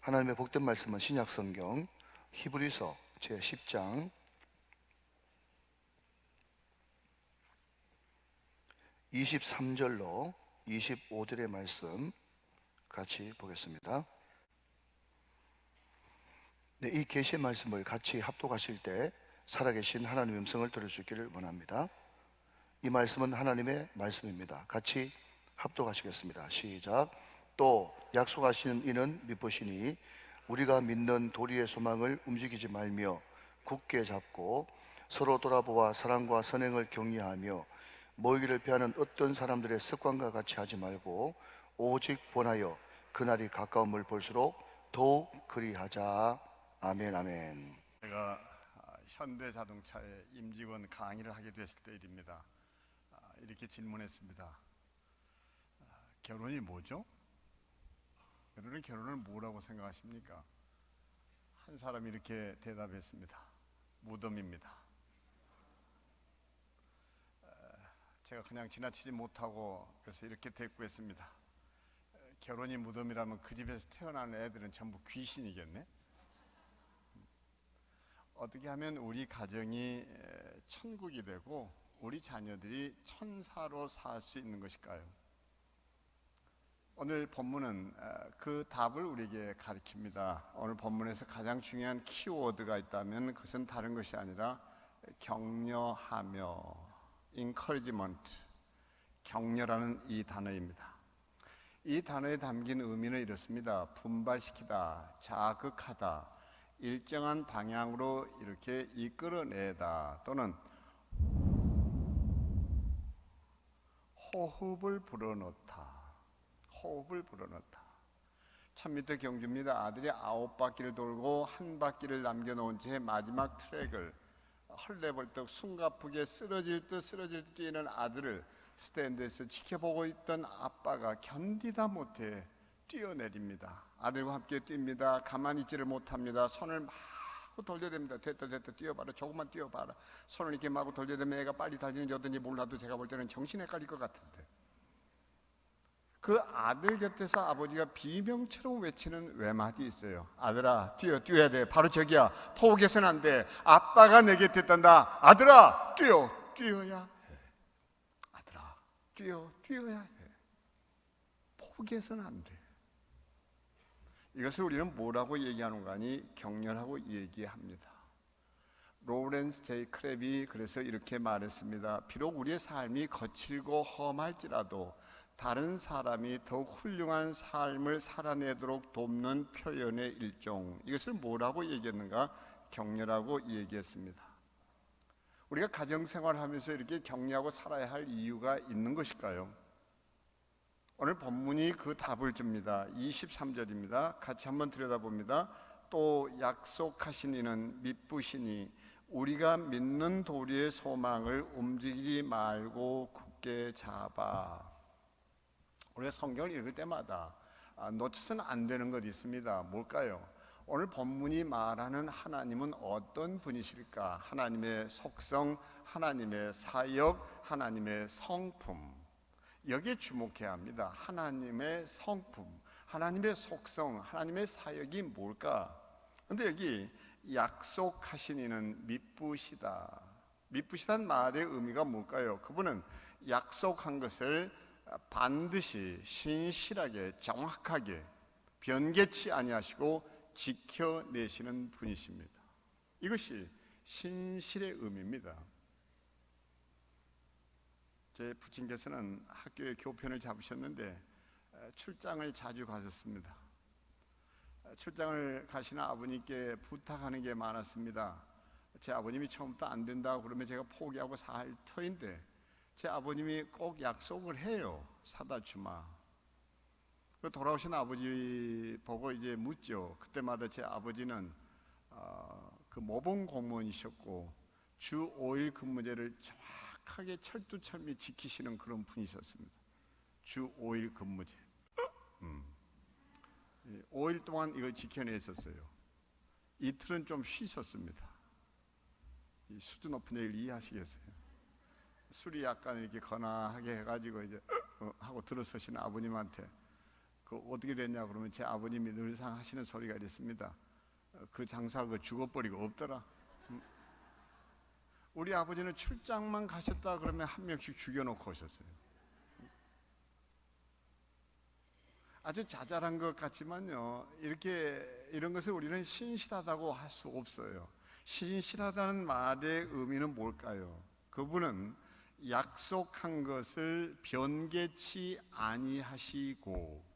하나님의 복된 말씀은 신약성경 히브리서 제10장 23절로 25절의 말씀 같이 보겠습니다. 네, 이 계시의 말씀을 같이 합독하실 때 살아계신 하나님의 음성을 들을 수 있기를 원합니다. 이 말씀은 하나님의 말씀입니다. 같이 합독하시겠습니다. 시작. 또 약속하시는 이는 미쁘시니 우리가 믿는 도리의 소망을 움직이지 말며 굳게 잡고 서로 돌아보아 사랑과 선행을 격려하며 모이기를 피하는 어떤 사람들의 습관과 같이 하지 말고 오직 본하여 그날이 가까움을 볼수록 더욱 그리하자. 아멘. 아멘. 제가 현대자동차의 임직원 강의를 하게 됐을 때 일입니다. 이렇게 질문했습니다. 결혼이 뭐죠? 여러분 결혼을 뭐라고 생각하십니까? 한 사람이 이렇게 대답했습니다. 무덤입니다. 제가 그냥 지나치지 못하고 그래서 이렇게 대꾸했습니다. 결혼이 무덤이라면 그 집에서 태어나는 애들은 전부 귀신이겠네? 어떻게 하면 우리 가정이 천국이 되고 우리 자녀들이 천사로 살 수 있는 것일까요? 오늘 본문은 그 답을 우리에게 가르칩니다. 오늘 본문에서 가장 중요한 키워드가 있다면 그것은 다른 것이 아니라 격려하며, encouragement, 격려라는 이 단어입니다. 이 단어에 담긴 의미는 이렇습니다. 분발시키다, 자극하다, 일정한 방향으로 이렇게 이끌어내다, 또는 호흡을 불어넣다. 호흡을 불어넣다. 1000m 경주입니다. 아들이 9바퀴를 돌고 한 바퀴를 남겨놓은 채 마지막 트랙을 헐레벌떡 숨가쁘게 쓰러질 듯 뛰는 아들을 스탠드에서 지켜보고 있던 아빠가 견디다 못해 뛰어내립니다. 아들과 함께 뜁니다. 가만히 있지를 못합니다. 손을 마구 돌려댑니다. 됐다 뛰어봐라, 조금만 뛰어봐라. 손을 이렇게 마구 돌려대면 애가 빨리 달리는지 어떤지 몰라도 제가 볼 때는 정신이 헷갈릴 것 같은데, 그 아들 곁에서 아버지가 비명처럼 외치는 외마디 있어요. 아들아, 뛰어야 돼. 바로 저기야. 포기해서는 안 돼. 아빠가 내 곁에 있단다. 아들아, 뛰어야 해. 아들아, 뛰어야 해. 포기해서는 안 돼. 이것을 우리는 뭐라고 얘기하는가 하니 격려하고 얘기합니다. 로렌스 제이 크랩이 그래서 이렇게 말했습니다. 비록 우리의 삶이 거칠고 험할지라도 다른 사람이 더욱 훌륭한 삶을 살아내도록 돕는 표현의 일종, 이것을 뭐라고 얘기했는가? 격려라고 얘기했습니다. 우리가 가정생활하면서 이렇게 격려하고 살아야 할 이유가 있는 것일까요? 오늘 본문이 그 답을 줍니다. 23절입니다. 같이 한번 들여다봅니다. 또 약속하신 이는 미쁘시니 우리가 믿는 도리의 소망을 움직이지 말고 굳게 잡아. 우리가 성경을 읽을 때마다 놓쳐서는 안 되는 것이 있습니다. 뭘까요? 오늘 본문이 말하는 하나님은 어떤 분이실까? 하나님의 속성, 하나님의 사역, 하나님의 성품, 여기에 주목해야 합니다. 하나님의 성품, 하나님의 속성, 하나님의 사역이 뭘까? 그런데 여기 약속하신 이는 미쁘시다. 미쁘시다는 말의 의미가 뭘까요? 그분은 약속한 것을 반드시 신실하게 정확하게 변개치 아니하시고 지켜내시는 분이십니다. 이것이 신실의 의미입니다. 제 부친께서는 학교에 교편을 잡으셨는데 출장을 자주 가셨습니다. 출장을 가시는 아버님께 부탁하는 게 많았습니다. 제 아버님이 처음부터 안 된다고 그러면 제가 포기하고 살 터인데 제 아버님이 꼭 약속을 해요. 사다 주마. 돌아오신 아버지 보고 이제 묻죠. 그때마다 제 아버지는 그 모범 공무원이셨고 주 5일 근무제를 정확하게 철두철미 지키시는 그런 분이셨습니다. 주 5일 근무제. 5일 동안 이걸 지켜냈었어요. 이틀은 좀 쉬셨습니다. 이 수준 높은 얘기를 이해하시겠어요? 술이 약간 이렇게 거나하게 해가지고 이제 하고 들어서시는 아버님한테 그 그 어떻게 됐냐 그러면 제 아버님이 늘상 하시는 소리가 이랬습니다. 그 장사 그 죽어버리고 없더라. 우리 아버지는 출장만 가셨다 그러면 한 명씩 죽여놓고 오셨어요. 아주 자잘한 것 같지만요, 이런 것을 우리는 신실하다고 할 수 없어요. 신실하다는 말의 의미는 뭘까요? 그분은 약속한 것을 변개치 아니하시고,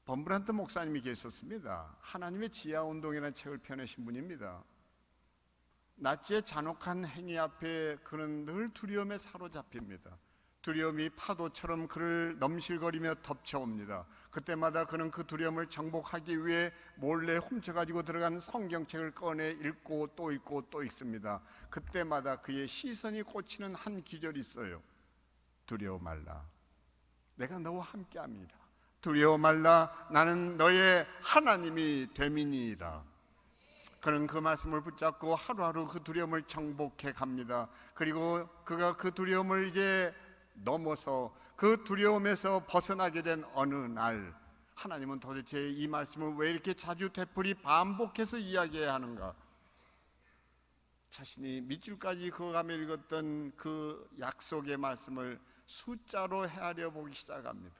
범브란트 목사님이 계셨습니다. 하나님의 지하운동이라는 책을 펴내신 분입니다. 나치의 잔혹한 행위 앞에 그는 늘 두려움에 사로잡힙니다. 두려움이 파도처럼 그를 넘실거리며 덮쳐옵니다. 그때마다 그는 그 두려움을 정복하기 위해 몰래 훔쳐가지고 들어간 성경책을 꺼내 읽고 또 읽고 또 읽습니다. 그때마다 그의 시선이 꽂히는 한 기절이 있어요. 두려워 말라, 내가 너와 함께합니다. 두려워 말라, 나는 너의 하나님이 됨이니이다. 그는 그 말씀을 붙잡고 하루하루 그 두려움을 정복해 갑니다. 그리고 그가 그 두려움을 이제 넘어서 그 두려움에서 벗어나게 된 어느 날, 하나님은 도대체 이 말씀을 왜 이렇게 자주 되풀이 반복해서 이야기해야 하는가? 자신이 밑줄까지 그어가며 읽었던 그 약속의 말씀을 숫자로 헤아려 보기 시작합니다.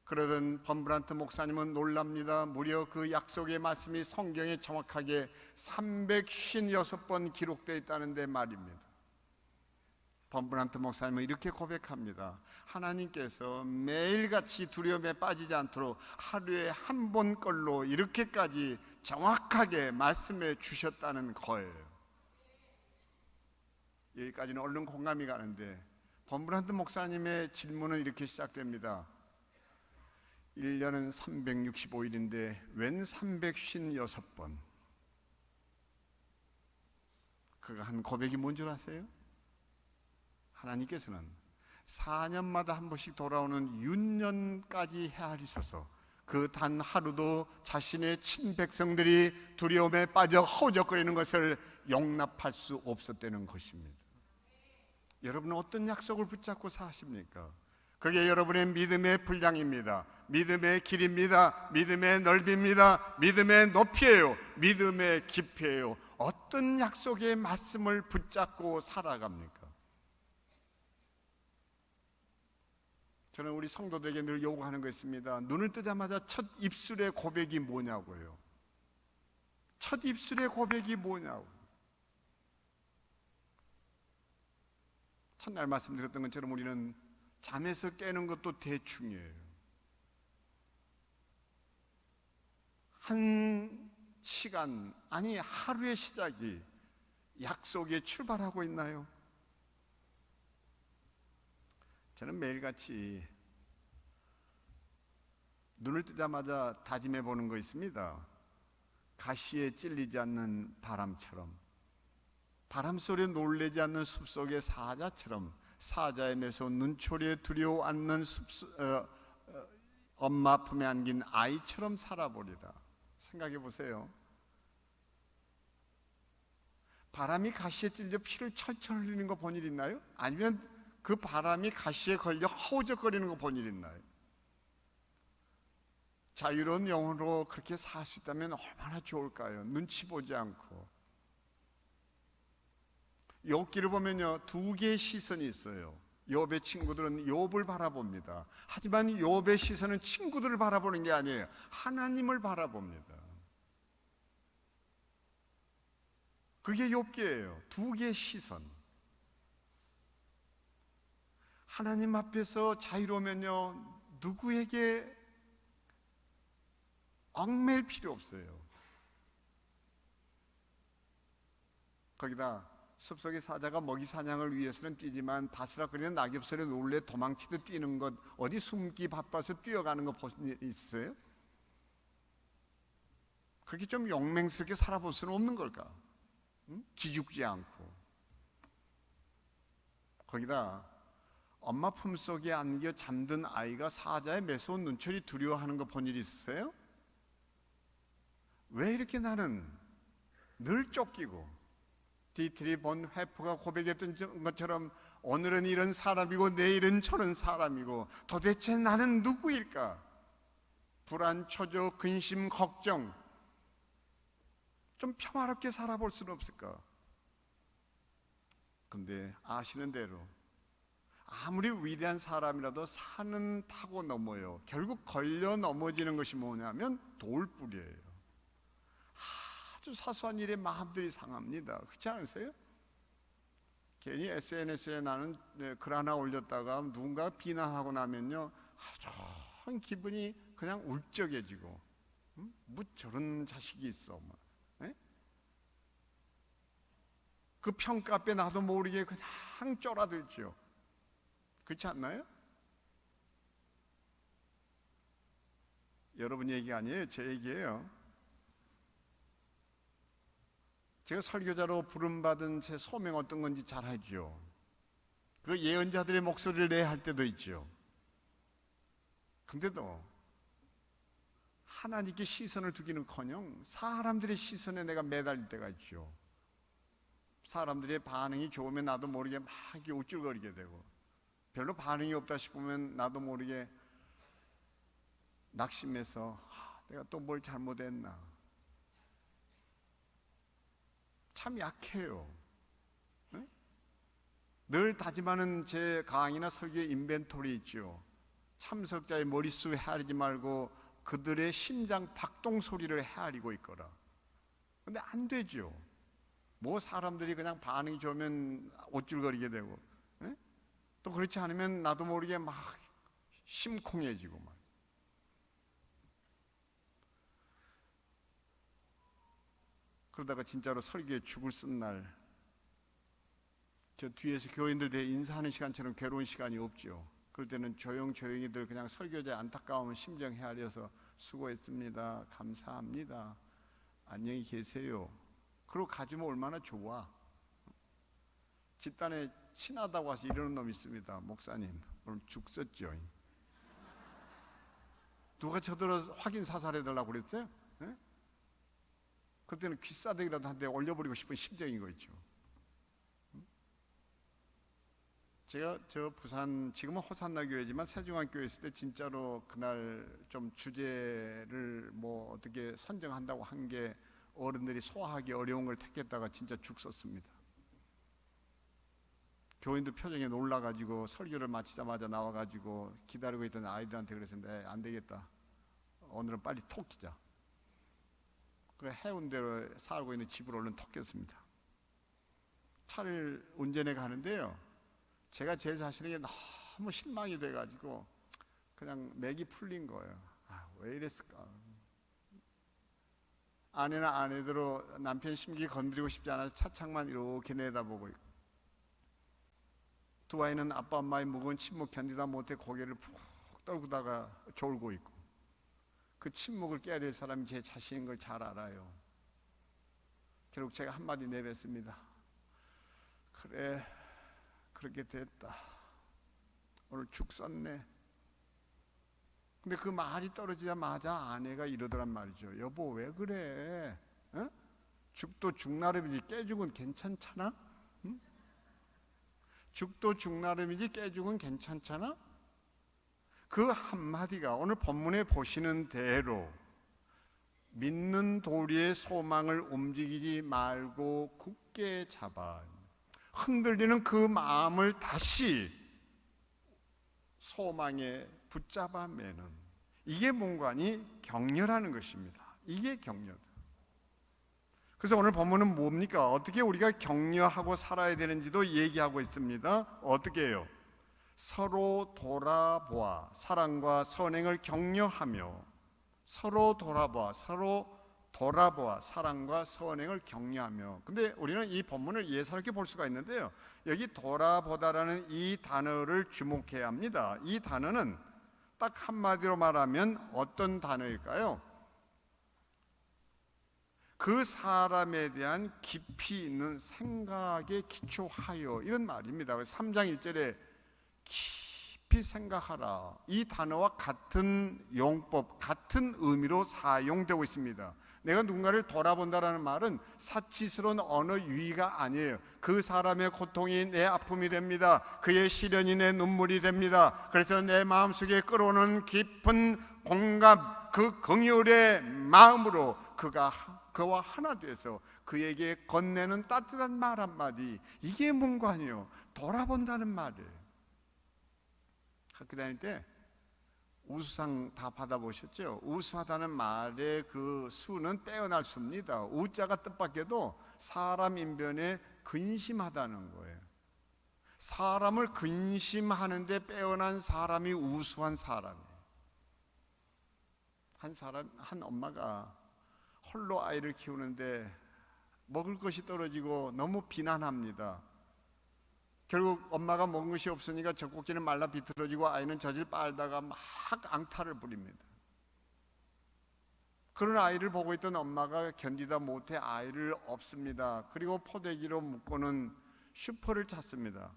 그러던 범브란트 목사님은 놀랍니다. 무려 그 약속의 말씀이 성경에 정확하게 356번 기록되어 있다는데 말입니다. 범브란트 목사님은 이렇게 고백합니다. 하나님께서 매일같이 두려움에 빠지지 않도록 하루에 한 번 걸로 이렇게까지 정확하게 말씀해 주셨다는 거예요. 여기까지는 얼른 공감이 가는데, 범브란트 목사님의 질문은 이렇게 시작됩니다. 1년은 365일인데 웬 356번? 그가 한 고백이 뭔 줄 아세요? 하나님께서는 4년마다 한 번씩 돌아오는 윤년까지 헤아리셔서 그 단 하루도 자신의 친백성들이 두려움에 빠져 허우적거리는 것을 용납할 수 없었다는 것입니다. 여러분은 어떤 약속을 붙잡고 사십니까? 그게 여러분의 믿음의 분량입니다. 믿음의 길입니다. 믿음의 넓이입니다. 믿음의 높이에요. 믿음의 깊이에요. 어떤 약속의 말씀을 붙잡고 살아갑니까? 저는 우리 성도들에게 늘 요구하는 거 있습니다. 눈을 뜨자마자 첫 입술의 고백이 뭐냐고요. 첫 입술의 고백이 뭐냐고. 첫날 말씀드렸던 것처럼 우리는 잠에서 깨는 것도 대충이에요. 한 시간, 아니 하루의 시작이 약속에 출발하고 있나요? 저는 매일같이 눈을 뜨자마자 다짐해 보는 거 있습니다. 가시에 찔리지 않는 바람처럼, 바람 소리에 놀라지 않는 숲속의 사자처럼, 사자의 매서 눈초리에 두려워 않는 엄마 품에 안긴 아이처럼 살아보리라. 생각해 보세요. 바람이 가시에 찔려 피를 철철 흘리는 거 본 일 있나요? 아니면 그 바람이 가시에 걸려 허우적거리는 거 본 일 있나요? 자유로운 영혼으로 그렇게 살 수 있다면 얼마나 좋을까요? 눈치 보지 않고. 욥기를 보면요, 두 개의 시선이 있어요. 욥의 친구들은 욥을 바라봅니다. 하지만 욥의 시선은 친구들을 바라보는 게 아니에요. 하나님을 바라봅니다. 그게 욥기예요. 두 개의 시선. 하나님 앞에서 자유로우면요, 누구에게 얽매일 필요 없어요. 거기다 숲속의 사자가 먹이 사냥을 위해서는 뛰지만 바스락거리는 낙엽 소리에 놀래 도망치듯 뛰는 것, 어디 숨기 바빠서 뛰어가는 거 보신 일 있으세요? 그렇게 좀 용맹스럽게 살아볼 수는 없는 걸까? 기죽지 않고. 거기다 엄마 품속에 안겨 잠든 아이가 사자의 매서운 눈초리 두려워하는 거 본 일 있으세요? 왜 이렇게 나는 늘 쫓기고, 디트리 본 회프가 고백했던 것처럼 오늘은 이런 사람이고 내일은 저런 사람이고 도대체 나는 누구일까? 불안, 초조, 근심, 걱정, 좀 평화롭게 살아볼 수는 없을까? 근데 아시는 대로 아무리 위대한 사람이라도 산은 타고 넘어요. 결국 걸려 넘어지는 것이 뭐냐면 돌뿌리예요. 아주 사소한 일에 마음들이 상합니다. 그렇지 않으세요? 괜히 SNS에 나는 글 하나 올렸다가 누군가 비난하고 나면요, 아주 기분이 그냥 울적해지고, 뭐 저런 자식이 있어, 뭐. 그 평가 앞에 나도 모르게 그냥 쫄아들죠. 그렇지 않나요? 여러분 얘기 아니에요, 제 얘기예요. 제가 설교자로 부름받은 제 소명 어떤 건지 잘 알죠. 그 예언자들의 목소리를 내야 할 때도 있죠. 근데도 하나님께 시선을 두기는커녕 사람들의 시선에 내가 매달릴 때가 있죠. 사람들의 반응이 좋으면 나도 모르게 막 이렇게 우쭐거리게 되고, 별로 반응이 없다 싶으면 나도 모르게 낙심해서 내가 또 뭘 잘못했나. 참 약해요. 네? 늘 다짐하는 제 강의나 설교의 인벤토리 있죠. 참석자의 머릿수 헤아리지 말고 그들의 심장 박동 소리를 헤아리고 있거라. 근데 안 되죠. 뭐 사람들이 그냥 반응이 좋으면 어쭐거리게 되고, 에? 또 그렇지 않으면 나도 모르게 막 심쿵해지고 막. 그러다가 진짜로 설교에 죽을 쓴 날, 저 뒤에서 교인들 대해 인사하는 시간처럼 괴로운 시간이 없죠. 그럴 때는 조용히들 그냥 설교자의 안타까운 심정 헤아려서 수고했습니다, 감사합니다, 안녕히 계세요, 그러고 가주면 얼마나 좋아. 집단에 친하다고 해서 이러는 놈이 있습니다. 목사님 오늘 죽 썼죠. 누가 저더러 확인 사살해달라고 그랬어요? 네? 그때는 귀싸대기라도 한 대 올려버리고 싶은 심정인 거 있죠. 제가 저 부산, 지금은 호산나 교회지만 세종환교회 있을 때 진짜로 그날 좀 주제를 뭐 어떻게 선정한다고 한 게 어른들이 소화하기 어려운 걸 택했다가 진짜 죽 썼습니다. 교인들 표정에 놀라가지고 설교를 마치자마자 나와가지고 기다리고 있던 아이들한테 그랬는데 안 되겠다, 오늘은 빨리 톡 끼자. 그 해운대로 살고 있는 집으로 얼른 톡 꼈습니다. 차를 운전해 가는데요, 제가 제 자신에게 너무 실망이 돼가지고 그냥 맥이 풀린 거예요. 왜 이랬을까? 아내나 아내대로 남편 심기 건드리고 싶지 않아서 차창만 이렇게 내다보고 있고, 두 아이는 아빠 엄마의 무거운 침묵 견디다 못해 고개를 푹 떨구다가 졸고 있고, 그 침묵을 깨야 될 사람이 제 자신인 걸 잘 알아요. 결국 제가 한마디 내뱉습니다. 그래, 그렇게 됐다. 오늘 죽 썼네. 근데 그 말이 떨어지자마자 아내가 이러더란 말이죠. 여보 왜 그래? 어? 죽도 죽나름이지 깨죽은 괜찮잖아? 응? 죽도 죽나름이지 깨죽은 괜찮잖아? 그 한마디가 오늘 본문에 보시는 대로 믿는 도리의 소망을 움직이지 말고 굳게 잡아 흔들리는 그 마음을 다시 소망에 붙잡아 매는, 이게 뭔가니 격려라는 것입니다. 이게 격려다. 그래서 오늘 본문은 뭡니까? 어떻게 우리가 격려하고 살아야 되는지도 얘기하고 있습니다. 어떻게 해요? 서로 돌아보아 사랑과 선행을 격려하며, 서로 돌아보아 사랑과 선행을 격려하며. 근데 우리는 이 본문을 예사롭게 볼 수가 있는데요, 여기 돌아보다라는 이 단어를 주목해야 합니다. 이 단어는 딱 한마디로 말하면 어떤 단어일까요? 그 사람에 대한 깊이 있는 생각에 기초하여, 이런 말입니다. 3장 1절에 깊이 생각하라, 이 단어와 같은 용법, 같은 의미로 사용되고 있습니다. 내가 누군가를 돌아본다라는 말은 사치스러운 언어 유희가 아니에요. 그 사람의 고통이 내 아픔이 됩니다. 그의 시련이 내 눈물이 됩니다. 그래서 내 마음속에 끌어오는 깊은 공감, 그 긍휼의 마음으로 그와 하나 돼서 그에게 건네는 따뜻한 말 한마디, 이게 문관이요, 돌아본다는 말이에요. 학교 다닐 때 우수상 다 받아보셨죠? 우수하다는 말의 그 수는 빼어날 수입니다. 우자가 뜻밖에도 사람 인변에 근심하다는 거예요. 사람을 근심하는데 빼어난 사람이 우수한 사람이에요. 한 엄마가 홀로 아이를 키우는데 먹을 것이 떨어지고 너무 비난합니다. 결국 엄마가 먹은 것이 없으니까 젖꼭지는 말라 비틀어지고 아이는 젖을 빨다가 막 앙탈을 부립니다. 그런 아이를 보고 있던 엄마가 견디다 못해 아이를 업습니다. 그리고 포대기로 묶고는 슈퍼를 찾습니다.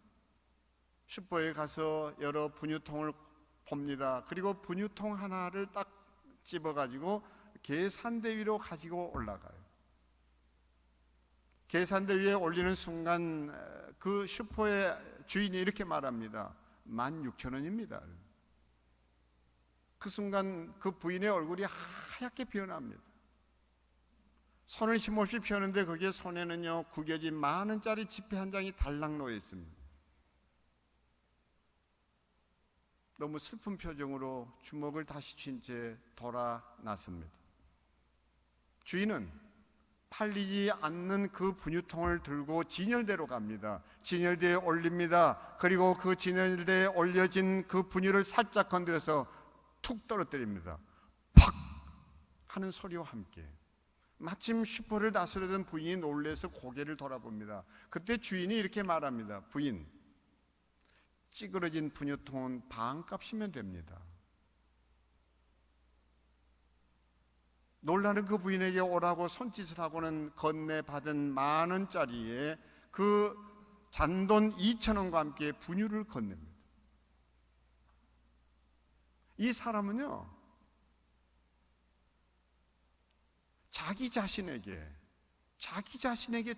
슈퍼에 가서 여러 분유통을 봅니다. 그리고 분유통 하나를 딱 집어가지고 계산대 위로 가지고 올라가요. 계산대 위에 올리는 순간 그 슈퍼의 주인이 이렇게 말합니다. 16,000원입니다. 그 순간 그 부인의 얼굴이 하얗게 변합니다. 손을 힘없이 펴는데 거기에 손에는요 구겨진 10,000원짜리 지폐 한 장이 달랑 놓여 있습니다. 너무 슬픈 표정으로 주먹을 다시 쥔 채 돌아 났습니다. 주인은 팔리지 않는 그 분유통을 들고 진열대로 갑니다. 진열대에 올립니다. 그리고 그 진열대에 올려진 그 분유를 살짝 건드려서 툭 떨어뜨립니다. 팍 하는 소리와 함께 마침 슈퍼를 다스리던 부인이 놀라서 고개를 돌아봅니다. 그때 주인이 이렇게 말합니다. 부인, 찌그러진 분유통은 반값이면 됩니다. 놀라는 그 부인에게 오라고 손짓을 하고는 건네받은 10,000원짜리에 그 잔돈 2,000원과 함께 분유를 건넵니다. 이 사람은요 자기 자신에게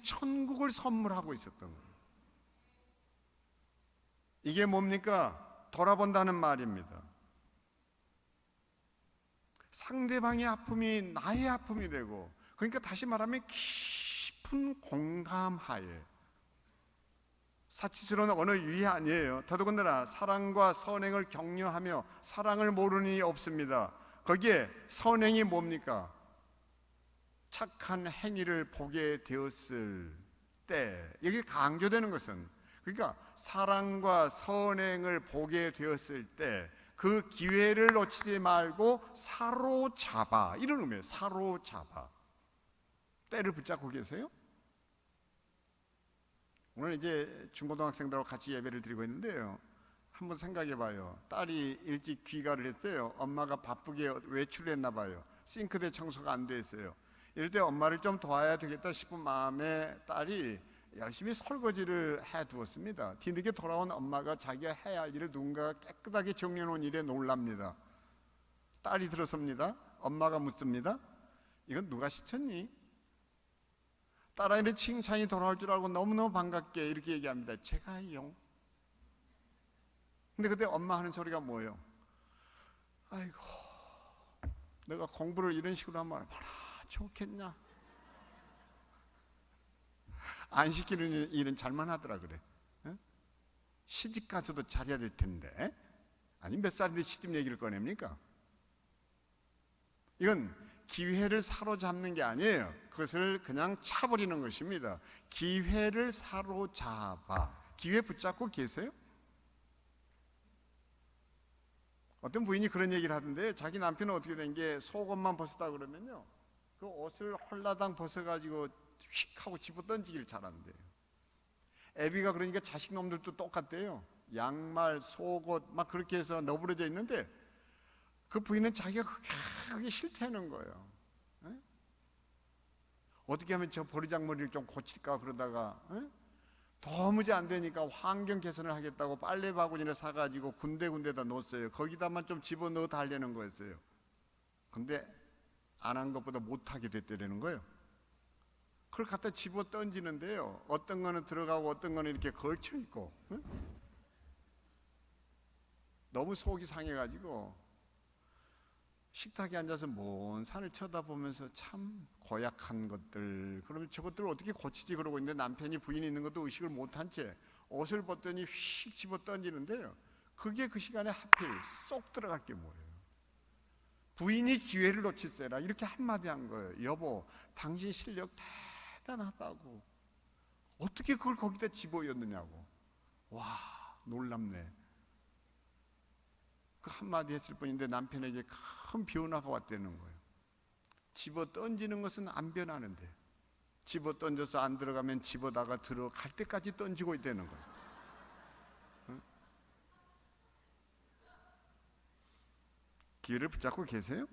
천국을 선물하고 있었던 거예요. 이게 뭡니까? 돌아본다는 말입니다. 상대방의 아픔이 나의 아픔이 되고, 그러니까 다시 말하면 깊은 공감하에, 사치스러운 언어 유희 아니에요. 더더군다나 사랑과 선행을 격려하며 사랑을 모르는 이가 없습니다. 거기에 선행이 뭡니까? 착한 행위를 보게 되었을 때, 여기 강조되는 것은, 그러니까 사랑과 선행을 보게 되었을 때 그 기회를 놓치지 말고 사로잡아, 이런 의미예요. 사로잡아. 때를 붙잡고 계세요? 오늘 이제 중고등학생들하고 같이 예배를 드리고 있는데요, 한번 생각해 봐요. 딸이 일찍 귀가를 했어요. 엄마가 바쁘게 외출을 했나 봐요. 싱크대 청소가 안 돼 있어요. 이럴 때 엄마를 좀 도와야 되겠다 싶은 마음에 딸이 열심히 설거지를 해두었습니다. 뒤늦게 돌아온 엄마가 자기가 해야 할 일을 누군가가 깨끗하게 정리해 놓은 일에 놀랍니다. 딸이 들어섭니다. 엄마가 묻습니다. 이건 누가 시켰니? 딸아이는 칭찬이 돌아올 줄 알고 너무너무 반갑게 이렇게 얘기합니다. 제가요. 근데 그때 엄마 하는 소리가 뭐예요? 아이고, 내가 공부를 이런 식으로 하면 얼마나 좋겠냐. 안 시키는 일은 잘만 하더라 그래. 시집 가서도 잘해야 될 텐데. 아니 몇 살인데 시집 얘기를 꺼냅니까? 이건 기회를 사로잡는 게 아니에요. 그것을 그냥 차버리는 것입니다. 기회를 사로잡아. 기회 붙잡고 계세요? 어떤 부인이 그런 얘기를 하던데, 자기 남편은 어떻게 된 게 속옷만 벗었다 그러면요, 그 옷을 홀라당 벗어가지고 휙 하고 집어 던지기를 잘한대요. 애비가 그러니까 자식 놈들도 똑같대요. 양말, 속옷 막 그렇게 해서 너부러져 있는데 그 부인은 자기가 그게 싫다는 거예요. 에? 어떻게 하면 저 버리장머리를 좀 고칠까 그러다가 도무지 안 되니까 환경 개선을 하겠다고 빨래 바구니를 사가지고 군데군데다 놓았어요. 거기다만 좀 집어넣어 달라는 거였어요. 근데 안 한 것보다 못하게 됐다는 거예요. 그걸 갖다 집어 던지는데요, 어떤 거는 들어가고 어떤 거는 이렇게 걸쳐 있고, 응? 너무 속이 상해가지고 식탁에 앉아서 먼 산을 쳐다보면서 참 고약한 것들, 그러면 저것들을 어떻게 고치지 그러고 있는데, 남편이 부인이 있는 것도 의식을 못한 채 옷을 벗더니 휙 집어 던지는데요, 그게 그 시간에 하필 쏙 들어갈 게 뭐예요? 부인이 기회를 놓칠세라 이렇게 한마디 한 거예요. 여보, 당신 실력 대단하다고. 어떻게 그걸 거기다 집어였느냐고. 와, 놀랍네. 그 한마디 했을 뿐인데 남편에게 큰 변화가 왔다는 거예요. 집어 던지는 것은 안 변하는데, 집어 던져서 안 들어가면 집어다가 들어갈 때까지 던지고 있다는 거예요. 응? 기회를 붙잡고 계세요?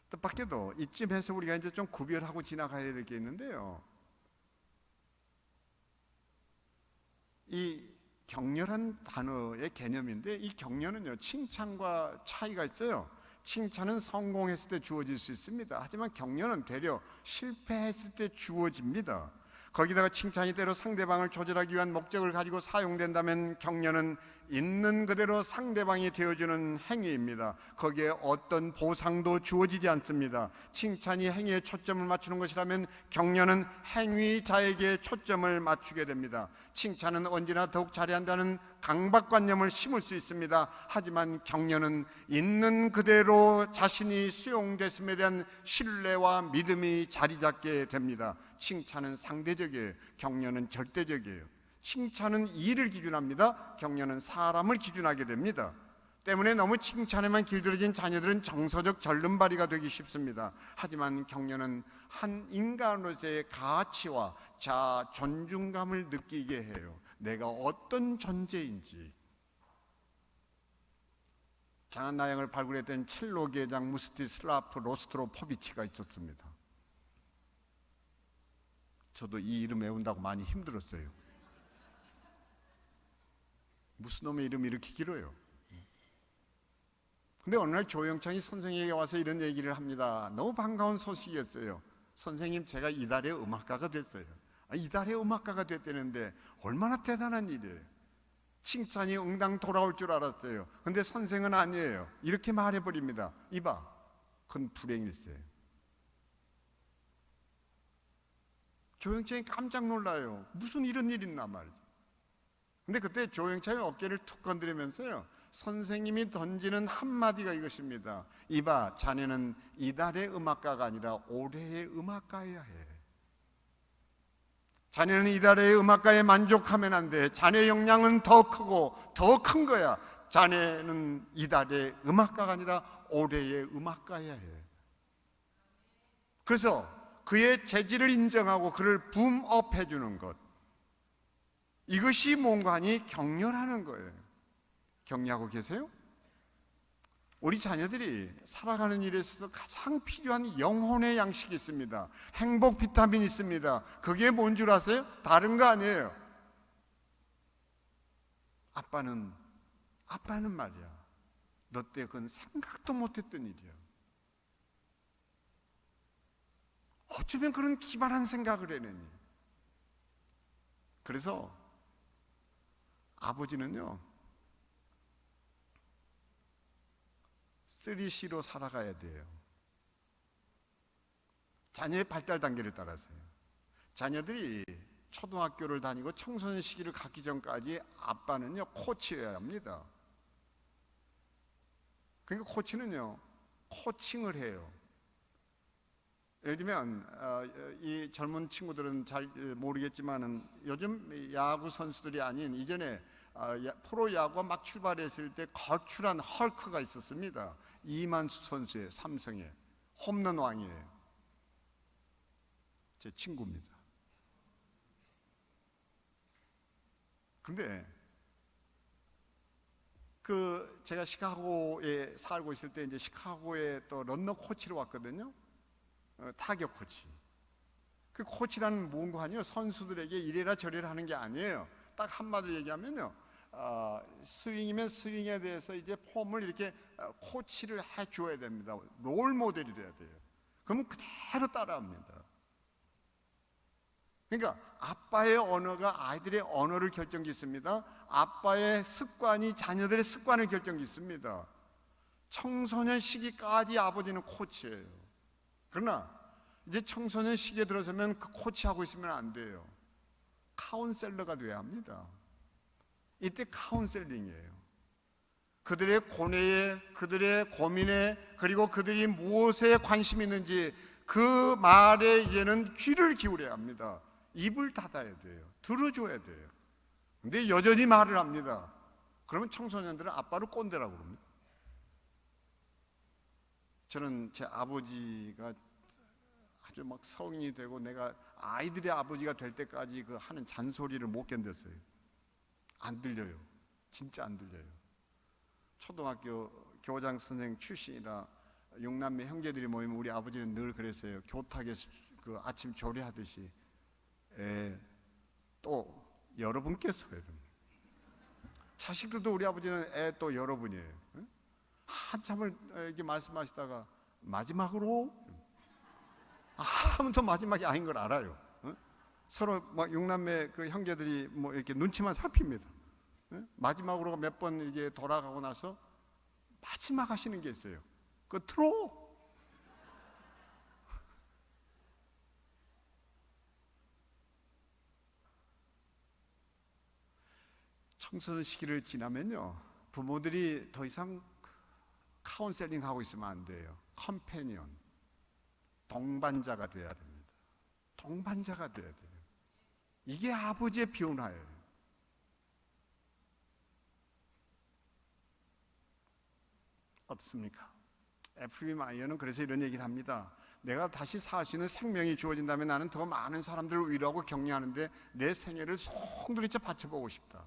뜻밖에도 이쯤에서 우리가 이제 좀 구별하고 지나가야 될 게 있는데요, 이 격려란 단어의 개념인데, 이 격려는요, 칭찬과 차이가 있어요. 칭찬은 성공했을 때 주어질 수 있습니다. 하지만 격려는 되려 실패했을 때 주어집니다. 거기다가 칭찬이 때로 상대방을 조절하기 위한 목적을 가지고 사용된다면 격려는 있는 그대로 상대방이 되어주는 행위입니다. 거기에 어떤 보상도 주어지지 않습니다. 칭찬이 행위에 초점을 맞추는 것이라면 격려는 행위자에게 초점을 맞추게 됩니다. 칭찬은 언제나 더욱 잘해야 한다는 강박관념을 심을 수 있습니다. 하지만 격려는 있는 그대로 자신이 수용됐음에 대한 신뢰와 믿음이 자리 잡게 됩니다. 칭찬은 상대적이에요. 격려는 절대적이에요. 칭찬은 일을 기준합니다. 격려는 사람을 기준하게 됩니다. 때문에 너무 칭찬에만 길들여진 자녀들은 정서적 절름발이가 되기 쉽습니다. 하지만 격려는 한 인간으로서의 가치와 자아, 존중감을 느끼게 해요. 내가 어떤 존재인지. 장한 나양을 발굴했던 첼로 계장 무스티슬라프 로스트로포비치가 있었습니다. 저도 이 이름 외운다고 많이 힘들었어요. 무슨 놈의 이름이 이렇게 길어요? 근데 어느 날 조영창이 선생에게 와서 이런 얘기를 합니다. 너무 반가운 소식이었어요. 선생님, 제가 이달의 음악가가 됐어요. 이달의 음악가가 됐다는데 얼마나 대단한 일이에요. 칭찬이 응당 돌아올 줄 알았어요. 근데 선생은 아니에요. 이렇게 말해버립니다. 이봐, 그건 불행일세. 조영창이 깜짝 놀라요. 무슨 이런 일이 있나 말이죠. 근데 그때 조영창이 어깨를 툭 건드리면서요, 선생님이 던지는 한마디가 이것입니다. 이봐, 자네는 이달의 음악가가 아니라 올해의 음악가여야 해. 자네는 이달의 음악가에 만족하면 안 돼. 자네 역량은 더 크고 더 큰 거야. 자네는 이달의 음악가가 아니라 올해의 음악가여야 해. 그래서 그의 재질을 인정하고 그를 붐업 해주는 것, 이것이 뭔가 하니 격려하는 거예요. 격려하고 계세요? 우리 자녀들이 살아가는 일에 있어서 가장 필요한 영혼의 양식이 있습니다. 행복 비타민이 있습니다. 그게 뭔 줄 아세요? 다른 거 아니에요. 아빠는 말이야, 너 때 그건 생각도 못했던 일이야. 어쩌면 그런 기발한 생각을 해내니. 그래서 아버지는요, 3C로 살아가야 돼요. 자녀의 발달 단계를 따라서요. 자녀들이 초등학교를 다니고 청소년 시기를 갖기 전까지 아빠는요, 코치여야 합니다. 그러니까 코치는요, 코칭을 해요. 예를 들면 이 젊은 친구들은 잘 모르겠지만은 요즘 야구 선수들이 아닌 이전에 프로야구가 막 출발했을 때 거출한 헐크가 있었습니다. 이만수 선수의 삼성의 홈런 왕이에요. 제 친구입니다. 근데 제가 시카고에 살고 있을 때 이제 시카고에 또 런너 코치로 왔거든요. 타격 코치. 그 코치라는 뭔가 아니요, 선수들에게 이래라 저래라 하는 게 아니에요. 딱 한마디로 얘기하면요, 스윙이면 스윙에 대해서 이제 폼을 이렇게 코치를 해 줘야 됩니다. 롤 모델이 돼야 돼요. 그러면 그대로 따라합니다. 그러니까 아빠의 언어가 아이들의 언어를 결정짓습니다. 아빠의 습관이 자녀들의 습관을 결정짓습니다. 청소년 시기까지 아버지는 코치예요. 그러나 이제 청소년 시기에 들어서면 그 코치하고 있으면 안 돼요. 카운셀러가 돼야 합니다. 이때 카운셀링이에요. 그들의 고뇌에, 그들의 고민에, 그리고 그들이 무엇에 관심이 있는지 그 말에 이제는 귀를 기울여야 합니다. 입을 닫아야 돼요. 들어줘야 돼요. 근데 여전히 말을 합니다. 그러면 청소년들은 아빠를 꼰대라고 그럽니다. 저는 제 아버지가 아주 막 성인이 되고 내가 아이들의 아버지가 될 때까지 그 하는 잔소리를 못 견뎠어요. 안 들려요. 진짜 안 들려요. 초등학교 교장 선생 출신이라 6남매 형제들이 모이면 우리 아버지는 늘 그랬어요. 교탁에서 그 아침 조리하듯이 또 여러분께서 해야 됩니다. 자식들도 우리 아버지는 또 여러분이에요. 한참을 이렇게 말씀하시다가 마지막으로 아무도 마지막이 아닌 걸 알아요. 서로 막 6남매 그 형제들이 뭐 이렇게 눈치만 살핍니다. 마지막으로 몇 번 이게 돌아가고 나서 마지막 하시는 게 있어요. 끝으로 청소년 시기를 지나면요, 부모들이 더 이상 카운셀링 하고 있으면 안 돼요. 컴패니언, 동반자가 돼야 됩니다. 동반자가 돼야 돼요. 이게 아버지의 변화예요. 어떻습니까? F.B. 마이어는 그래서 이런 얘기를 합니다. 내가 다시 살 수 있는 생명이 주어진다면 나는 더 많은 사람들을 위로하고 격려하는데 내 생애를 송두리째 바쳐보고 싶다.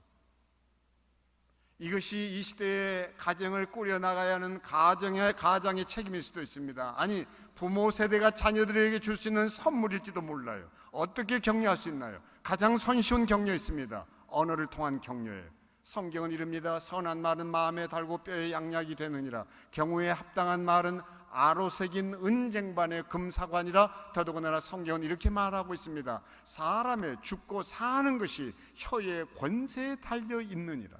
이것이 이 시대의 가정을 꾸려나가야 하는 가장의 책임일 수도 있습니다. 아니, 부모 세대가 자녀들에게 줄 수 있는 선물일지도 몰라요. 어떻게 격려할 수 있나요? 가장 손쉬운 격려 있습니다. 언어를 통한 격려예요. 성경은 이릅니다. 선한 말은 마음에 달고 뼈에 양약이 되느니라. 경우에 합당한 말은 아로 새긴 은쟁반의 금사관이라. 더더군다나 성경은 이렇게 말하고 있습니다. 사람의 죽고 사는 것이 혀의 권세에 달려 있느니라.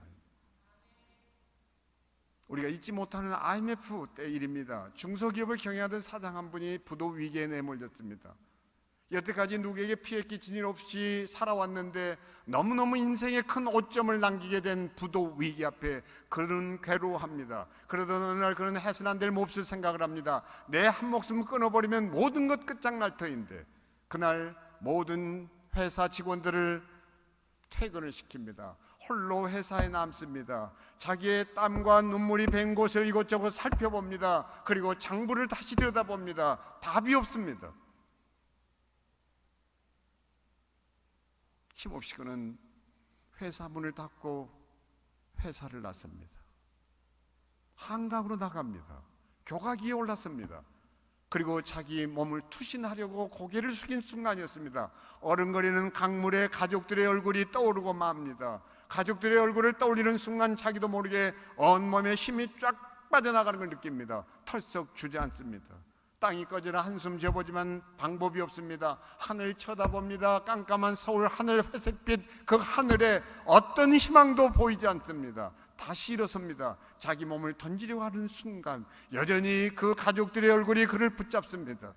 우리가 잊지 못하는 IMF 때 일입니다. 중소기업을 경영하던 사장 한 분이 부도 위기에 내몰렸습니다. 여태까지 누구에게 피해 끼친 일 없이 살아왔는데 너무너무 인생에 큰 오점을 남기게 된 부도 위기 앞에 그는 괴로워합니다. 그러던 어느 날 그는 해서는 안 될 몹쓸 생각을 합니다. 내 한 목숨 끊어버리면 모든 것 끝장날 터인데, 그날 모든 회사 직원들을 퇴근을 시킵니다. 홀로 회사에 남습니다. 자기의 땀과 눈물이 밴 곳을 이곳저곳 살펴봅니다. 그리고 장부를 다시 들여다봅니다. 답이 없습니다. 힘없이 그는 회사 문을 닫고 회사를 나섭니다. 한강으로 나갑니다. 교각위에 올랐습니다. 그리고 자기 몸을 투신하려고 고개를 숙인 순간이었습니다. 어른거리는 강물에 가족들의 얼굴이 떠오르고 맙니다. 가족들의 얼굴을 떠올리는 순간 자기도 모르게 온몸에 힘이 쫙 빠져나가는 걸 느낍니다. 털썩 주저앉습니다. 땅이 꺼져라 한숨 쉬어보지만 방법이 없습니다. 하늘 쳐다봅니다. 깜깜한 서울 하늘 회색빛 그 하늘에 어떤 희망도 보이지 않습니다. 다시 일어섭니다. 자기 몸을 던지려고 하는 순간 여전히 그 가족들의 얼굴이 그를 붙잡습니다.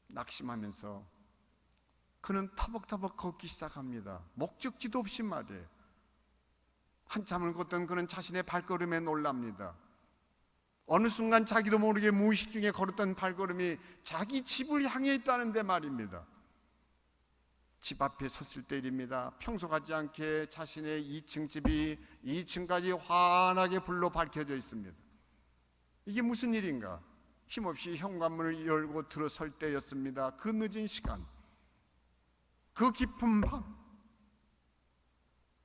낙심하면서 그는 터벅터벅 걷기 시작합니다. 목적지도 없이 말이에요. 한참을 걷던 그는 자신의 발걸음에 놀랍니다. 어느 순간 자기도 모르게 무의식 중에 걸었던 발걸음이 자기 집을 향해 있다는데 말입니다. 집 앞에 섰을 때 일입니다. 평소 같지 않게 자신의 2층 집이 2층까지 환하게 불로 밝혀져 있습니다. 이게 무슨 일인가? 힘없이 현관문을 열고 들어설 때였습니다. 그 늦은 시간, 그 깊은 밤,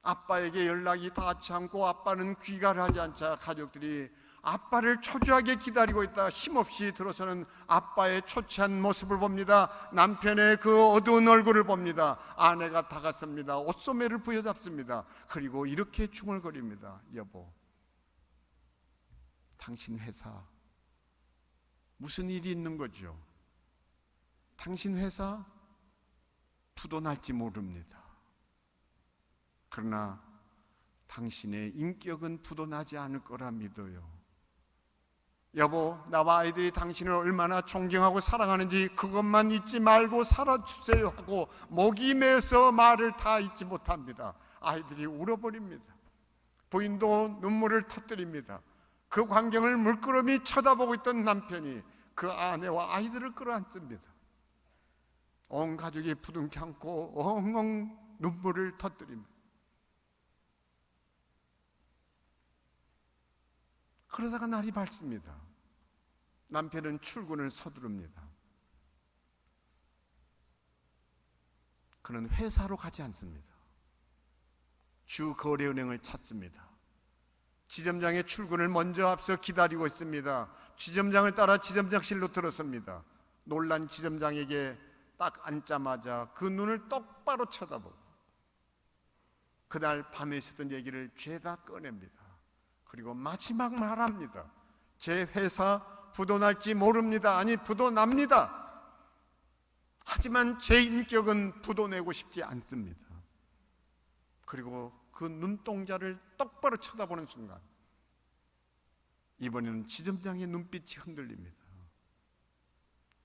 아빠에게 연락이 닿지 않고 아빠는 귀가를 하지 않자 가족들이 아빠를 초조하게 기다리고 있다 힘없이 들어서는 아빠의 초췌한 모습을 봅니다. 남편의 그 어두운 얼굴을 봅니다. 아내가 다가섭니다. 옷소매를 부여잡습니다. 그리고 이렇게 중얼거립니다. 여보, 당신 회사 무슨 일이 있는 거죠? 당신 회사 부도 날지 모릅니다. 그러나 당신의 인격은 부도 나지 않을 거라 믿어요. 여보, 나와 아이들이 당신을 얼마나 존경하고 사랑하는지 그것만 잊지 말고 살아주세요 하고 목이 메서 말을 다 잊지 못합니다. 아이들이 울어버립니다. 부인도 눈물을 터뜨립니다. 그 광경을 물끄러미 쳐다보고 있던 남편이 그 아내와 아이들을 끌어안습니다. 온 가족이 부둥켜 안고 엉엉 눈물을 터뜨립니다. 그러다가 날이 밝습니다. 남편은 출근을 서두릅니다. 그는 회사로 가지 않습니다. 주 거래은행을 찾습니다. 지점장의 출근을 먼저 앞서 기다리고 있습니다. 지점장을 따라 지점장실로 들어섭니다. 놀란 지점장에게 딱 앉자마자 그 눈을 똑바로 쳐다보고 그날 밤에 있었던 얘기를 죄다 꺼냅니다. 그리고 마지막 말합니다. 제 회사 부도 날지 모릅니다. 아니, 부도 납니다. 하지만 제 인격은 부도 내고 싶지 않습니다. 그리고 그 눈동자를 똑바로 쳐다보는 순간 이번에는 지점장의 눈빛이 흔들립니다.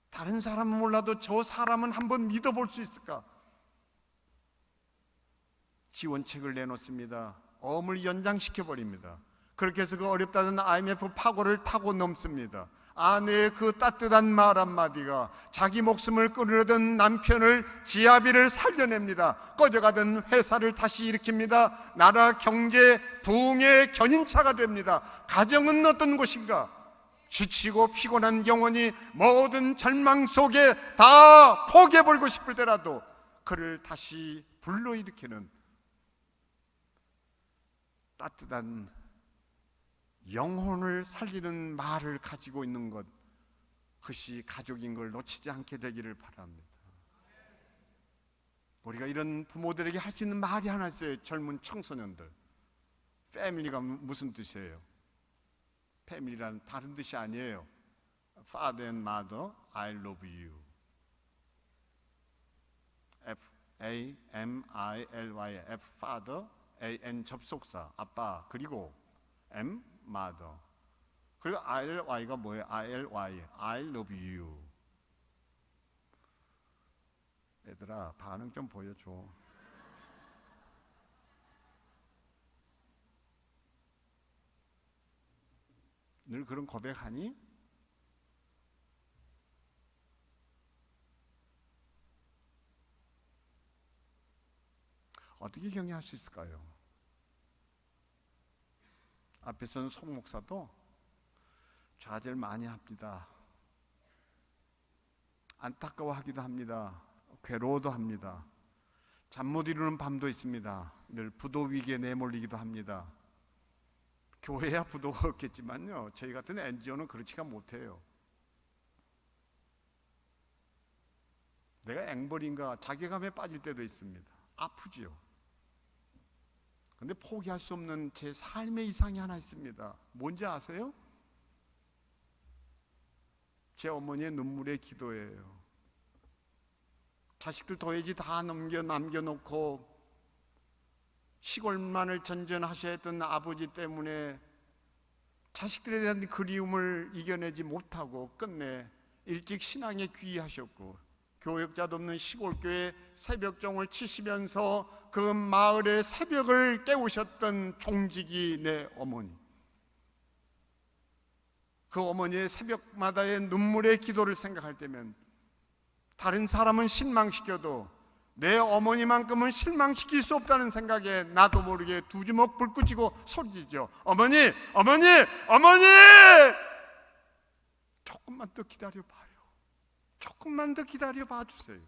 다른 사람은 몰라도 저 사람은 한번 믿어볼 수 있을까? 지원책을 내놓습니다. 어음을 연장시켜버립니다. 그렇게 해서 그 어렵다는 IMF 파고를 타고 넘습니다. 아내의 그 따뜻한 말 한마디가 자기 목숨을 끊으려던 남편을 지아비를 살려냅니다. 꺼져가던 회사를 다시 일으킵니다. 나라 경제 부흥의 견인차가 됩니다. 가정은 어떤 곳인가? 지치고 피곤한 영혼이 모든 절망 속에 다 포기해버리고 싶을 때라도 그를 다시 불러일으키는 따뜻한 영혼을 살리는 말을 가지고 있는 것, 그것이 가족인 걸 놓치지 않게 되기를 바랍니다. 우리가 이런 부모들에게 할 수 있는 말이 하나 있어요. 젊은 청소년들, 패밀리가 무슨 뜻이에요? 패밀리란 다른 뜻이 아니에요. Father and Mother, I love you. F-A-M-I-L-Y, F, Father, A-N 접속사, 아빠, 그리고 M, Mother. 그리고 I-L-Y가 뭐예요? I-L-Y, I love you. 얘들아, 반응 좀 보여줘. 늘 그런 고백하니? 어떻게 격려할 수 있을까요? 앞에서는 송 목사도 좌절 많이 합니다. 안타까워하기도 합니다. 괴로워도 합니다. 잠 못 이루는 밤도 있습니다. 늘 부도 위기에 내몰리기도 합니다. 교회야 부도가 없겠지만요, 저희 같은 NGO는 그렇지가 못해요. 내가 앵벌인가 자괴감에 빠질 때도 있습니다. 아프지요. 근데 포기할 수 없는 제 삶의 이상이 하나 있습니다. 뭔지 아세요? 제 어머니의 눈물의 기도예요. 자식들 도예지 다 남겨놓고 시골만을 전전하셔야 했던 아버지 때문에 자식들에 대한 그리움을 이겨내지 못하고 끝내 일찍 신앙에 귀의하셨고, 교역자도 없는 시골교회 새벽종을 치시면서 그 마을의 새벽을 깨우셨던 종직이 내 어머니. 그 어머니의 새벽마다의 눈물의 기도를 생각할 때면 다른 사람은 실망시켜도 내 어머니만큼은 실망시킬 수 없다는 생각에 나도 모르게 두 주먹 불 끄지고 소리지죠. 어머니! 어머니! 어머니! 조금만 더 기다려봐요. 조금만 더 기다려봐 주세요.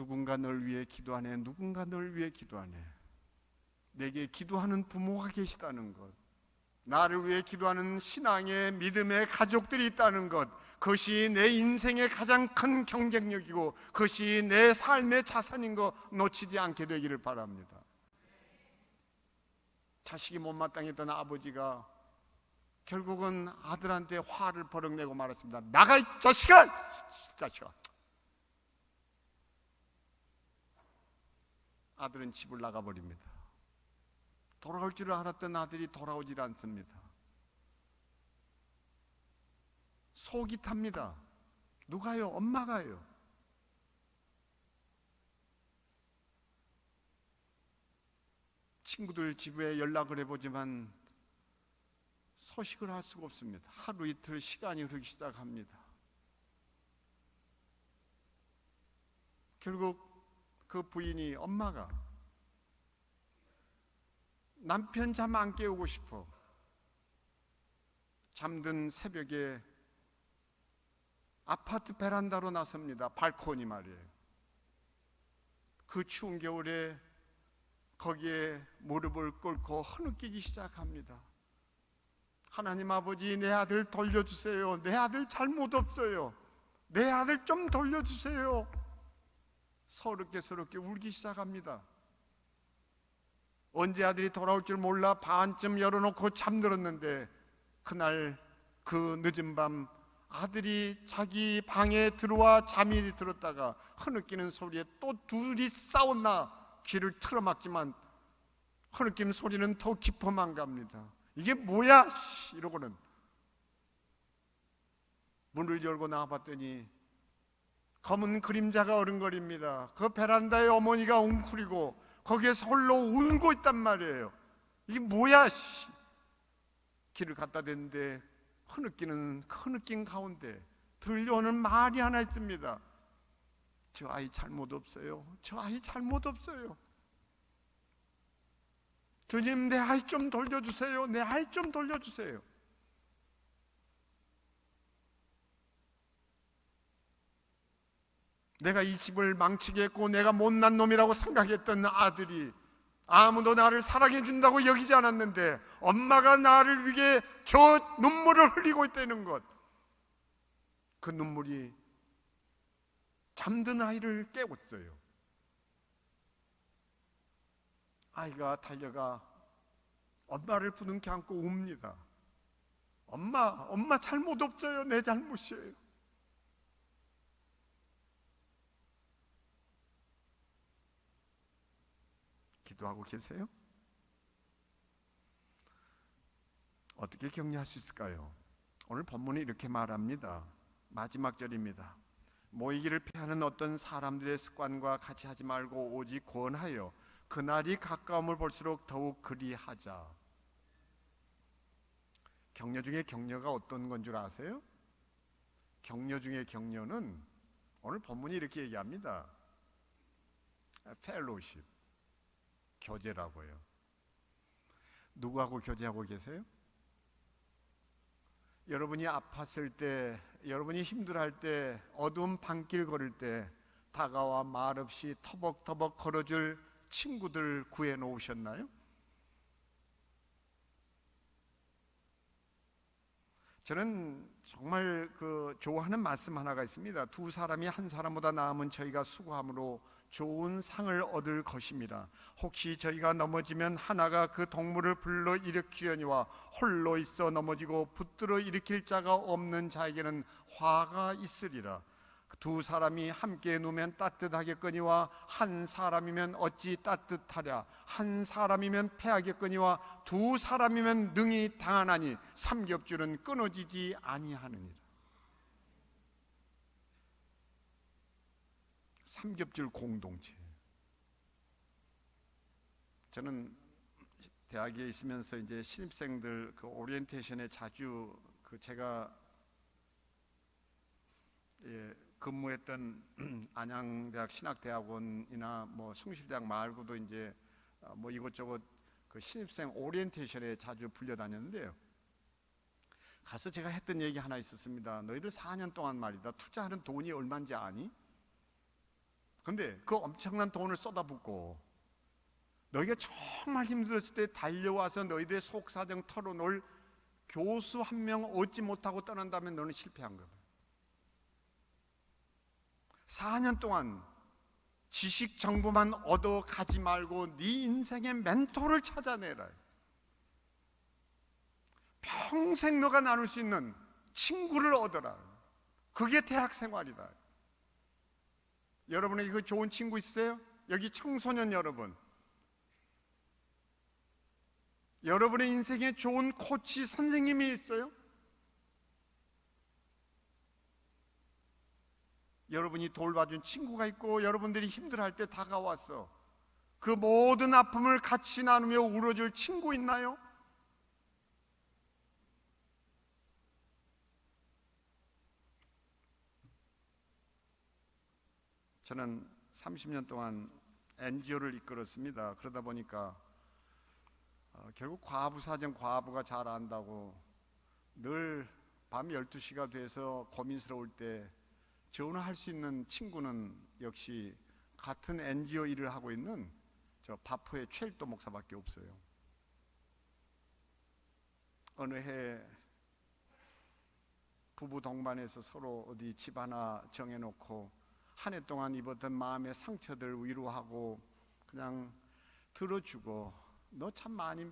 누군가 널 위해 기도하네. 누군가 널 위해 기도하네. 내게 기도하는 부모가 계시다는 것, 나를 위해 기도하는 신앙의 믿음의 가족들이 있다는 것, 그것이 내 인생의 가장 큰 경쟁력이고 그것이 내 삶의 자산인 거 놓치지 않게 되기를 바랍니다. 자식이 못마땅했던 아버지가 결국은 아들한테 화를 버럭내고 말했습니다. 나가 이 자식아! 자식아! 아들은 집을 나가버립니다. 돌아올 줄을 알았던 아들이 돌아오질 않습니다. 속이 탑니다. 누가요? 엄마가요. 친구들 집에 연락을 해보지만 소식을 할 수가 없습니다. 하루 이틀 시간이 흐르기 시작합니다. 결국 그 부인이, 엄마가 남편 잠 안 깨우고 싶어 잠든 새벽에 아파트 베란다로 나섭니다. 발코니 말이에요. 그 추운 겨울에 거기에 무릎을 꿇고 흐느끼기 시작합니다. 하나님 아버지, 내 아들 돌려주세요. 내 아들 잘못 없어요. 내 아들 좀 돌려주세요. 서럽게 울기 시작합니다. 언제 아들이 돌아올 줄 몰라 반쯤 열어놓고 잠들었는데 그날 그 늦은 밤 아들이 자기 방에 들어와 잠이 들었다가 흐느끼는 소리에 또 둘이 싸웠나 귀를 틀어막지만 흐느낌 소리는 더 깊어만 갑니다. 이게 뭐야? 이러고는 문을 열고 나와봤더니 검은 그림자가 어른거립니다. 그 베란다에 어머니가 웅크리고 거기에서 홀로 울고 있단 말이에요. 이게 뭐야? 길을 갖다 댔는데 흐느낀 가운데 들려오는 말이 하나 있습니다. 저 아이 잘못 없어요. 저 아이 잘못 없어요. 주님, 내 아이 좀 돌려주세요. 내 아이 좀 돌려주세요. 내가 이 집을 망치게 했고 내가 못난 놈이라고 생각했던 아들이 아무도 나를 사랑해 준다고 여기지 않았는데 엄마가 나를 위해 저 눈물을 흘리고 있다는 것, 그 눈물이 잠든 아이를 깨웠어요. 아이가 달려가 엄마를 부둥켜 안고 웁니다. 엄마 잘못 없어요. 내 잘못이에요. 기도하고 계세요? 어떻게 격려할 수 있을까요? 오늘 본문이 이렇게 말합니다. 마지막 절입니다. 모이기를 피하는 어떤 사람들의 습관과 같이 하지 말고 오직 권하여 그날이 가까움을 볼수록 더욱 그리하자. 격려 중에 격려가 어떤 건 줄 아세요? 격려 중에 격려는 오늘 본문이 이렇게 얘기합니다. 펠로십, 교제라고요. 누구하고 교제하고 계세요? 여러분이 아팠을 때, 여러분이 힘들어할 때, 어두운 밤길 걸을 때 다가와 말없이 터벅터벅 걸어줄 친구들 구해 놓으셨나요? 저는 정말 좋아하는 말씀 하나가 있습니다. 두 사람이 한 사람보다 나으면 저희가 수고함으로 좋은 상을 얻을 것입니다. 혹시 저희가 넘어지면 하나가 그 동물을 불러 일으키려니와 홀로 있어 넘어지고 붙들어 일으킬 자가 없는 자에게는 화가 있으리라. 두 사람이 함께 누우면 따뜻하겠거니와 한 사람이면 어찌 따뜻하랴. 한 사람이면 패하겠거니와 두 사람이면 능히 당하나니 삼겹줄은 끊어지지 아니하느니라. 삼겹줄 공동체. 저는 대학에 있으면서 이제 신입생들 오리엔테이션에 자주 제가 근무했던 안양대학 신학대학원이나 숭실대학 말고도 이제 이것저것 신입생 오리엔테이션에 자주 불려다녔는데요. 가서 제가 했던 얘기 하나 있었습니다. 너희들 4년 동안 말이다 투자하는 돈이 얼마인지 아니? 근데 그 엄청난 돈을 쏟아붓고 너희가 정말 힘들었을 때 달려와서 너희들의 속사정 털어놓을 교수 한 명 얻지 못하고 떠난다면 너는 실패한 거다. 4년 동안 지식 정보만 얻어 가지 말고 네 인생의 멘토를 찾아내라. 평생 너가 나눌 수 있는 친구를 얻어라. 그게 대학 생활이다. 여러분에게 그 좋은 친구 있어요? 여기 청소년 여러분, 여러분의 인생에 좋은 코치 선생님이 있어요? 여러분이 돌봐준 친구가 있고 여러분들이 힘들어할 때 다가와서 그 모든 아픔을 같이 나누며 울어줄 친구 있나요? 저는 30년 동안 NGO를 이끌었습니다. 그러다 보니까 결국 과부 사정 과부가 잘 안다고 늘 밤 12시가 돼서 고민스러울 때 전화할 수 있는 친구는 역시 같은 NGO 일을 하고 있는 저 바포의 최일도 목사밖에 없어요. 어느 해 부부 동반해서 서로 어디 집 하나 정해놓고 한 해 동안 입었던 마음의 상처들 위로하고 그냥 들어주고 너 참 많이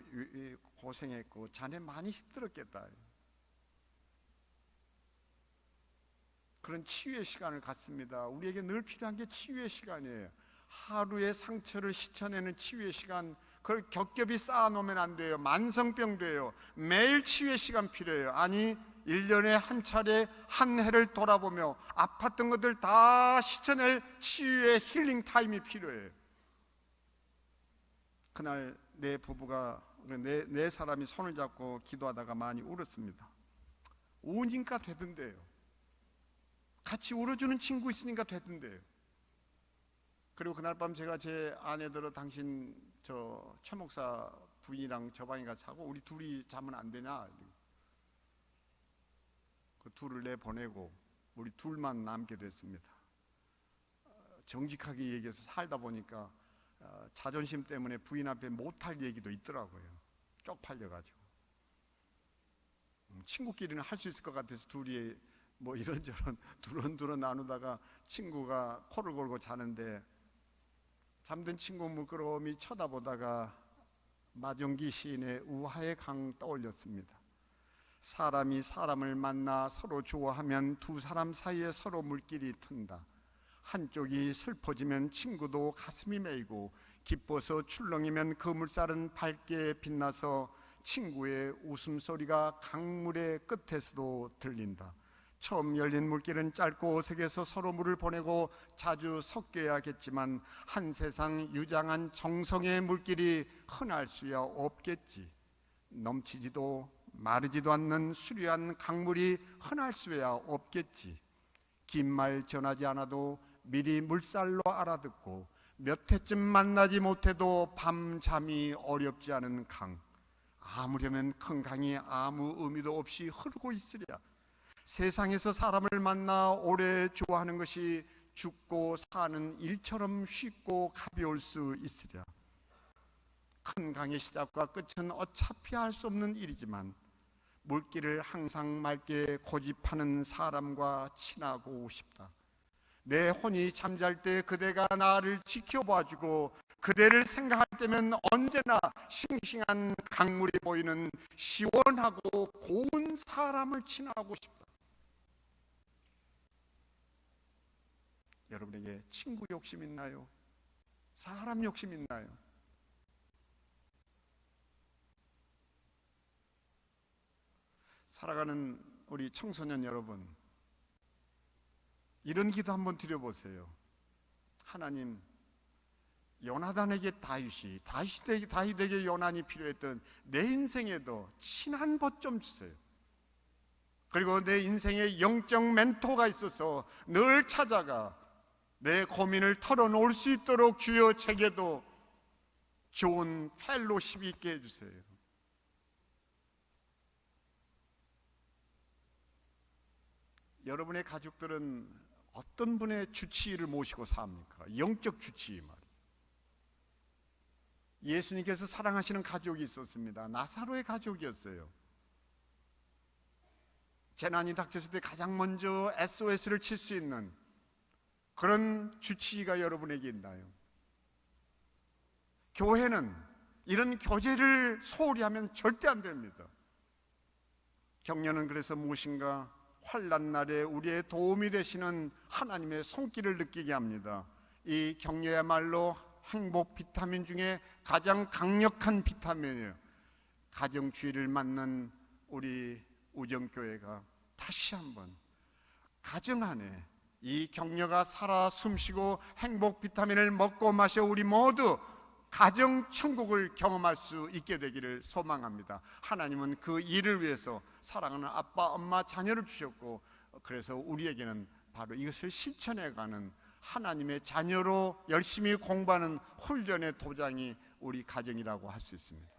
고생했고 자네 많이 힘들었겠다. 그런 치유의 시간을 갖습니다. 우리에게 늘 필요한 게 치유의 시간이에요. 하루의 상처를 씻어내는 치유의 시간, 그걸 겹겹이 쌓아놓으면 안 돼요. 만성병 돼요. 매일 치유의 시간 필요해요. 아니 1년에 한 차례 한 해를 돌아보며 아팠던 것들 다 씻어낼 치유의 힐링 타임이 필요해요. 그날 내 부부가 네 사람이 손을 잡고 기도하다가 많이 울었습니다. 우니까 되던데요. 같이 울어주는 친구 있으니까 되던데요. 그리고 그날 밤 제가 제 아내들어 당신 저 최 목사 부인이랑 저 방에 같이 자고 우리 둘이 자면 안 되냐? 그 둘을 내보내고 우리 둘만 남게 됐습니다. 정직하게 얘기해서 살다 보니까 자존심 때문에 부인 앞에 못할 얘기도 있더라고요. 쪽팔려가지고 친구끼리는 할 수 있을 것 같아서 둘이 뭐 이런저런 두런두런 나누다가 친구가 코를 골고 자는데 잠든 친구 물끄러미 쳐다보다가 마종기 시인의 우화의 강 떠올렸습니다. 사람이 사람을 만나 서로 좋아하면 두 사람 사이에 서로 물길이 튼다. 한쪽이 슬퍼지면 친구도 가슴이 메이고 기뻐서 출렁이면 그 물살은 밝게 빛나서 친구의 웃음소리가 강물의 끝에서도 들린다. 처음 열린 물길은 짧고 어색해서 서로 물을 보내고 자주 섞여야겠지만 한 세상 유장한 정성의 물길이 흔할 수야 없겠지. 넘치지도 마르지도 않는 수려한 강물이 흔할 수야 없겠지. 긴 말 전하지 않아도 미리 물살로 알아듣고 몇 해쯤 만나지 못해도 밤잠이 어렵지 않은 강. 아무려면 큰 강이 아무 의미도 없이 흐르고 있으랴. 세상에서 사람을 만나 오래 좋아하는 것이 죽고 사는 일처럼 쉽고 가벼울 수 있으랴. 큰 강의 시작과 끝은 어차피 할 수 없는 일이지만 물길을 항상 맑게 고집하는 사람과 친하고 싶다. 내 혼이 잠잘 때 그대가 나를 지켜봐주고 그대를 생각할 때면 언제나 싱싱한 강물이 보이는 시원하고 고운 사람을 친하고 싶다. 여러분에게 친구 욕심 있나요? 사람 욕심 있나요? 살아가는 우리 청소년 여러분, 이런 기도 한번 드려보세요. 하나님, 요나단에게 다윗에게 요난이 필요했던 내 인생에도 친한 벗 좀 주세요. 그리고 내 인생에 영적 멘토가 있어서 늘 찾아가 내 고민을 털어놓을 수 있도록 주여 제게도 좋은 펠로십이 있게 해주세요. 여러분의 가족들은 어떤 분의 주치의를 모시고 삽니까? 영적 주치의 말이에요. 예수님께서 사랑하시는 가족이 있었습니다. 나사로의 가족이었어요. 재난이 닥쳤을 때 가장 먼저 SOS를 칠 수 있는 그런 주치의가 여러분에게 있나요? 교회는 이런 교제를 소홀히 하면 절대 안 됩니다. 격려는 그래서 무엇인가? 환난 날에 우리의 도움이 되시는 하나님의 손길을 느끼게 합니다. 이 격려야말로 행복 비타민 중에 가장 강력한 비타민이에요. 가정주의를 맡는 우리 우정교회가 다시 한번 가정 안에 이 격려가 살아 숨쉬고 행복 비타민을 먹고 마셔 우리 모두 가정 천국을 경험할 수 있게 되기를 소망합니다. 하나님은 그 일을 위해서 사랑하는 아빠, 엄마, 자녀를 주셨고, 그래서 우리에게는 바로 이것을 실천해가는 하나님의 자녀로 열심히 공부하는 훈련의 도장이 우리 가정이라고 할 수 있습니다.